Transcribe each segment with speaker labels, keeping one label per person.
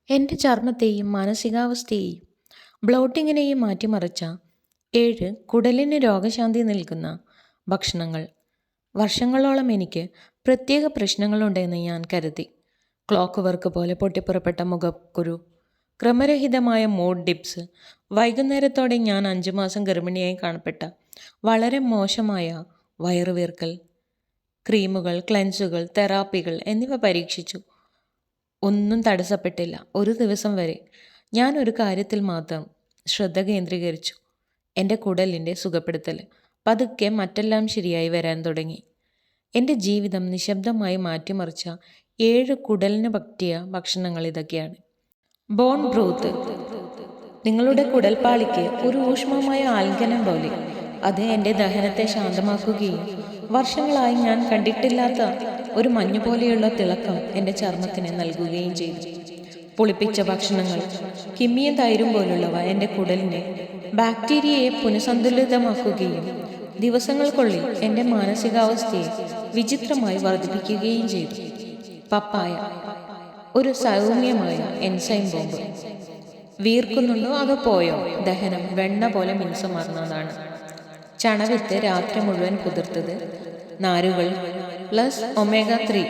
Speaker 1: എൻ്റെ ചർമ്മത്തെയും മാനസികാവസ്ഥയെയും ബ്ലോട്ടിങ്ങിനെയും മാറ്റിമറിച്ച 7 കുടലിന് രോഗശാന്തി നൽകുന്ന ഭക്ഷണങ്ങൾ. വർഷങ്ങളോളം എനിക്ക് പ്രത്യേക പ്രശ്നങ്ങളുണ്ടെന്ന് ഞാൻ കരുതി. ക്ലോക്ക് വർക്ക് പോലെ പൊട്ടിപ്പുറപ്പെട്ട മുഖക്കുരു, ക്രമരഹിതമായ മൂഡ് ഡിപ്സ്, വൈകുന്നേരത്തോടെ ഞാൻ 5 മാസം ഗർഭിണിയായി കാണപ്പെട്ട വളരെ മോശമായ വയറുവീർക്കൽ. ക്രീമുകൾ, ക്ലെൻസുകൾ, തെറാപ്പികൾ എന്നിവ പരീക്ഷിച്ചു. ഒന്നും തടസ്സപ്പെട്ടില്ല. ഒരു ദിവസം വരെ ഞാൻ ഒരു കാര്യത്തിൽ മാത്രം ശ്രദ്ധ കേന്ദ്രീകരിച്ചു: എൻ്റെ കുടലിൻ്റെ സുഖപ്പെടുത്തൽ. പതുക്കെ മറ്റെല്ലാം ശരിയായി വരാൻ തുടങ്ങി. എൻ്റെ ജീവിതം നിശബ്ദമായി മാറ്റിമറിച്ച 7 കുടലിന് പറ്റിയ ഭക്ഷണങ്ങൾ ഇതൊക്കെയാണ്. Bone broth. നിങ്ങളുടെ കുടൽപ്പാളിക്ക് ഒരു ഊഷ്മമായ ആലിംഗനം പോലെ അത് എൻ്റെ ദഹനത്തെ ശാന്തമാക്കുകയും വർഷങ്ങളായി ഞാൻ കണ്ടിട്ടില്ലാത്ത ഒരു മഞ്ഞുപോലെയുള്ള തിളക്കം എൻ്റെ ചർമ്മത്തിന് നൽകുകയും ചെയ്തു. പുളിപ്പിച്ച ഭക്ഷണങ്ങൾ, കിമ്മിയും തൈരും പോലുള്ളവ എൻ്റെ കുടലിനെ ബാക്ടീരിയയെ പുനഃസന്തുലിതമാക്കുകയും ദിവസങ്ങൾക്കുള്ളിൽ എൻ്റെ മാനസികാവസ്ഥയെ വിചിത്രമായി വർദ്ധിപ്പിക്കുകയും ചെയ്തു. പപ്പായ ഒരു സൗമ്യമായ എൻസൈം ബോംബ്. വീർക്കുന്നുണ്ടോ അതോ പോയോ? ദഹനം വെണ്ണ പോലെ മിനുസമാർന്നതാണ്. ചണവിത്ത് രാത്രി മുഴുവൻ കുതിർത്തത്. നാരുകൾ പ്ലസ് ഒമേഗ 3.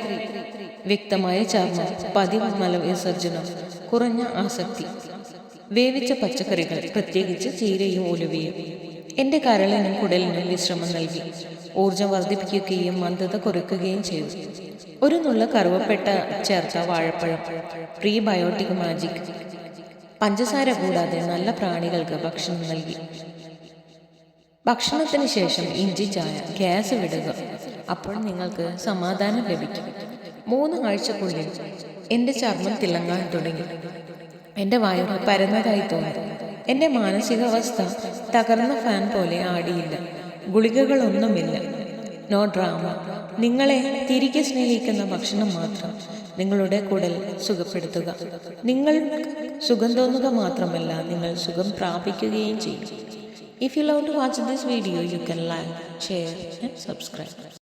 Speaker 1: വ്യക്തമായ ചർമ്മം, പതിവ് മലവിസർജനം, കുറഞ്ഞ ആസക്തി. വേവിച്ച പച്ചക്കറികൾ, പ്രത്യേകിച്ച് ചീരയും ഉലുവയും, എൻ്റെ കരളിനും കുടലിനും വിശ്രമം നൽകി. ഊർജം വർദ്ധിപ്പിക്കുകയും മന്ദത കുറയ്ക്കുകയും ചെയ്തു. ഒരു നുള്ള കറുവപ്പെട്ട ചേർത്ത വാഴപ്പഴം. Prebiotic magic. പഞ്ചസാര കൂടാതെ നല്ല പ്രാണികൾക്ക് ഭക്ഷണം നൽകി. ഭക്ഷണത്തിന് ശേഷം ഇഞ്ചി ചായ. ഗ്യാസ് വിടുക, അപ്പോൾ നിങ്ങൾക്ക് സമാധാനം ലഭിക്കും. 3 ആഴ്ചക്കുള്ളിൽ എൻ്റെ ചർമ്മം തിളങ്ങാൻ തുടങ്ങി. എൻ്റെ വയറ് പരന്നതായി തോന്നി. എൻ്റെ മാനസികാവസ്ഥ തകർന്ന ഫാൻ പോലെ ആടിയില്ല. ഗുളികകളൊന്നുമില്ല. No drama. നിങ്ങളെ തിരികെ സ്നേഹിക്കുന്ന ഭക്ഷണം മാത്രം നിങ്ങളുടെ കുടൽ സുഖപ്പെടുത്തുക. നിങ്ങൾ സുഖം തോന്നുക മാത്രമല്ല, നിങ്ങൾ സുഖം പ്രാപിക്കുകയും ചെയ്യും. If you love to watch this video, you can like, share and subscribe.